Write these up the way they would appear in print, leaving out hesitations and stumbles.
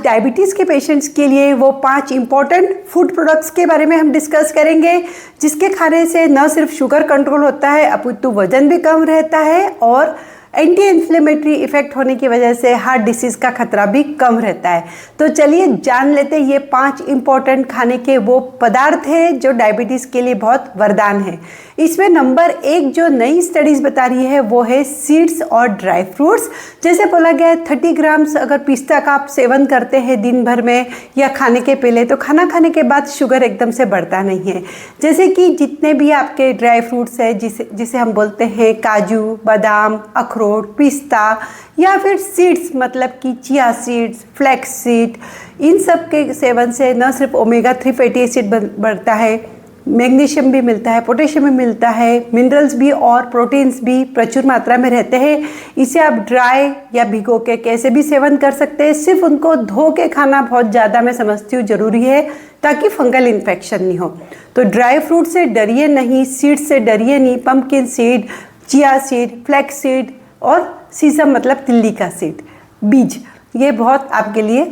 Diabetes के patients के लिए वो 5 इम्पॉर्टेंट फूड प्रोडक्ट्स के बारे में हम डिस्कस करेंगे, जिसके खाने से न सिर्फ शुगर कंट्रोल होता है अपितु वजन भी कम रहता है और एंटी इन्फ्लेमेटरी इफेक्ट होने की वजह से हार्ट डिसीज़ का खतरा भी कम रहता है। तो चलिए जान लेते हैं ये 5 इम्पॉर्टेंट खाने के वो पदार्थ हैं जो डायबिटीज़ के लिए बहुत वरदान है। इसमें नंबर 1 जो नई स्टडीज़ बता रही है वो है सीड्स और ड्राई फ्रूट्स। जैसे बोला गया है 30 ग्राम्स अगर पिस्ता का आप सेवन करते हैं दिन भर में या खाने के पहले, तो खाना खाने के बाद शुगर एकदम से बढ़ता नहीं है। जैसे कि जितने भी आपके ड्राई फ्रूट्स है जिसे हम बोलते हैं काजू, बादाम, अखरोट, पिस्ता या फिर सीड्स मतलब कि चिया सीड्स, फ्लैक्स सीड, इन सब के सेवन से न सिर्फ ओमेगा 3 फैटी एसिड बढ़ता है, मैग्नीशियम भी मिलता है, पोटेशियम भी मिलता है, मिनरल्स भी और प्रोटीन्स भी प्रचुर मात्रा में रहते हैं। इसे आप ड्राई या भिगो के कैसे भी सेवन कर सकते हैं। सिर्फ उनको धो के खाना बहुत ज़्यादा मैं समझती हूँ ज़रूरी है ताकि फंगल इन्फेक्शन नहीं हो। तो ड्राई फ्रूट से डरिए नहीं, सीड से डरिए नहीं। Pumpkin seed, chia seed, flax seed और सीसम मतलब तिल्ली का सीड, बीज, ये बहुत आपके लिए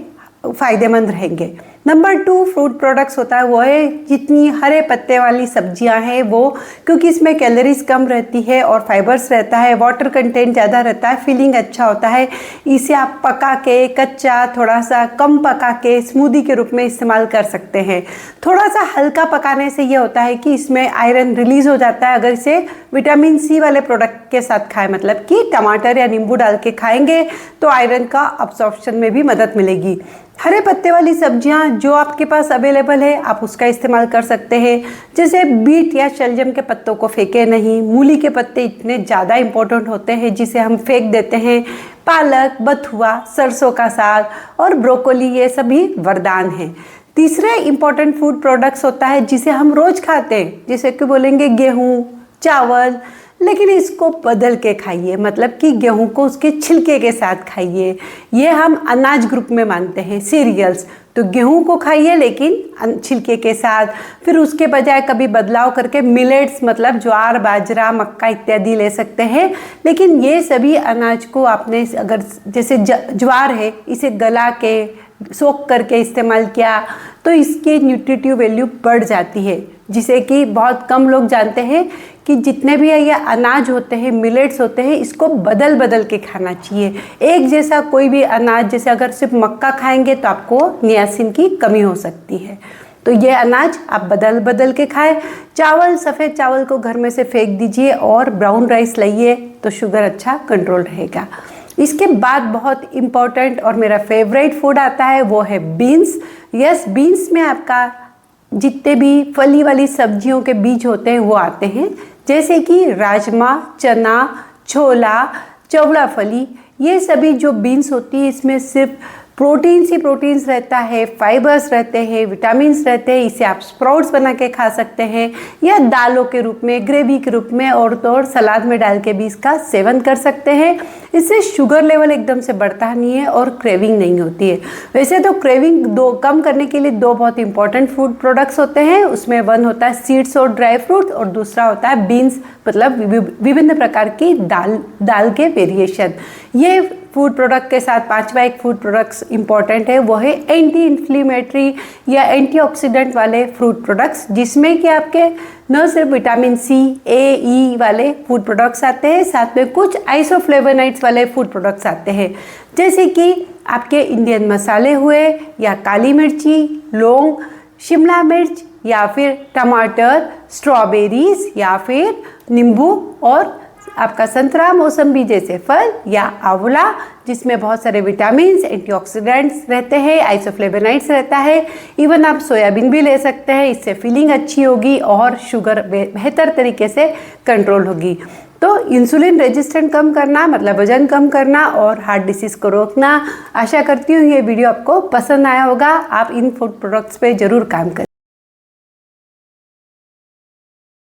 फ़ायदेमंद रहेंगे। नंबर 2 फ्रूट प्रोडक्ट्स होता है वो है जितनी हरे पत्ते वाली सब्जियां हैं वो, क्योंकि इसमें कैलोरीज कम रहती है और फाइबर्स रहता है, वाटर कंटेंट ज़्यादा रहता है, फीलिंग अच्छा होता है। इसे आप पका के, कच्चा, थोड़ा सा कम पका के स्मूदी के रूप में इस्तेमाल कर सकते हैं। थोड़ा सा हल्का पकाने से ये होता है कि इसमें आयरन रिलीज़ हो जाता है। अगर इसे विटामिन सी वाले प्रोडक्ट के साथ खाएं, मतलब कि टमाटर या नींबू डाल के खाएंगे तो आयरन का अब्सॉर्प्शन में भी मदद मिलेगी। हरे पत्ते वाली सब्जियां जो आपके पास अवेलेबल है आप उसका इस्तेमाल कर सकते हैं। जैसे बीट या शलजम के पत्तों को फेंके नहीं, मूली के पत्ते इतने ज़्यादा इम्पोर्टेंट होते हैं जिसे हम फेंक देते हैं। पालक, बथुआ, सरसों का साग और ब्रोकोली ये सभी वरदान हैं। तीसरे इम्पॉर्टेंट फूड प्रोडक्ट्स होता है जिसे हम रोज़ खाते हैं, जैसे कि बोलेंगे गेहूँ, चावल, लेकिन इसको बदल के खाइए, मतलब कि गेहूं को उसके छिलके के साथ खाइए। ये हम अनाज ग्रुप में मानते हैं, सीरियल्स। तो गेहूं को खाइए लेकिन छिलके के साथ। फिर उसके बजाय कभी बदलाव करके मिलेट्स मतलब ज्वार, बाजरा, मक्का इत्यादि ले सकते हैं। लेकिन ये सभी अनाज को आपने अगर जैसे ज्वार है इसे गला के सोख करके इस्तेमाल किया तो इसकी न्यूट्रिटिव वैल्यू बढ़ जाती है, जिसे कि बहुत कम लोग जानते हैं कि जितने भी ये अनाज होते हैं, मिलेट्स होते हैं, इसको बदल बदल के खाना चाहिए। एक जैसा कोई भी अनाज, जैसे अगर सिर्फ मक्का खाएंगे तो आपको नियासिन की कमी हो सकती है। तो ये अनाज आप बदल बदल के खाएं। चावल, सफ़ेद चावल को घर में से फेंक दीजिए और ब्राउन राइस लाइए तो शुगर अच्छा कंट्रोल रहेगा। इसके बाद बहुत इम्पॉर्टेंट और मेरा फेवरेट फूड आता है वो है बीन्स। यस, बीन्स में आपका जितने भी फली वाली सब्जियों के बीज होते हैं वो आते हैं, जैसे कि राजमा, चना, छोला, चवला फली। ये सभी जो बीन्स होती है इसमें सिर्फ प्रोटीन्स ही प्रोटीन्स रहता है, फाइबर्स रहते हैं, विटामिन्स रहते हैं। इसे आप स्प्राउट्स बना के खा सकते हैं या दालों के रूप में, ग्रेवी के रूप में और तो और सलाद में डाल के भी इसका सेवन कर सकते हैं। इससे शुगर लेवल एकदम से बढ़ता नहीं है और क्रेविंग नहीं होती है। वैसे तो क्रेविंग कम करने के लिए 2 बहुत इंपॉर्टेंट फूड प्रोडक्ट्स होते हैं। उसमें 1 होता है सीड्स और ड्राई फ्रूट और दूसरा होता है बीन्स मतलब विभिन्न प्रकार की दाल के वेरिएशन। ये फूड प्रोडक्ट के साथ 5वां एक फूड प्रोडक्ट्स इंपॉर्टेंट है वो है एंटी इन्फ्लेमेटरी या एंटीऑक्सीडेंट वाले फूड प्रोडक्ट्स, जिसमें कि आपके न सिर्फ विटामिन सी, ए, ई वाले फूड प्रोडक्ट्स आते हैं, साथ में कुछ आइसोफ्लेवोनाइड्स वाले फूड प्रोडक्ट्स आते हैं, जैसे कि आपके इंडियन मसाले हुए या काली मिर्ची, लौंग, शिमला मिर्च या फिर टमाटर, स्ट्रॉबेरीज या फिर नींबू और आपका संतरा, मौसम्बी जैसे फल या आंवला, जिसमें बहुत सारे विटामिन्स, एंटीऑक्सीडेंट्स रहते हैं, आइसोफ्लेवोनाइड्स रहता है। इवन आप सोयाबीन भी ले सकते हैं, इससे फीलिंग अच्छी होगी और शुगर बेहतर तरीके से कंट्रोल होगी। तो इंसुलिन रेजिस्टेंट कम करना मतलब वजन कम करना और हार्ट डिसीज़ को रोकना। आशा करती हूँ ये वीडियो आपको पसंद आया होगा। आप इन फूड प्रोडक्ट्स पे ज़रूर काम करें।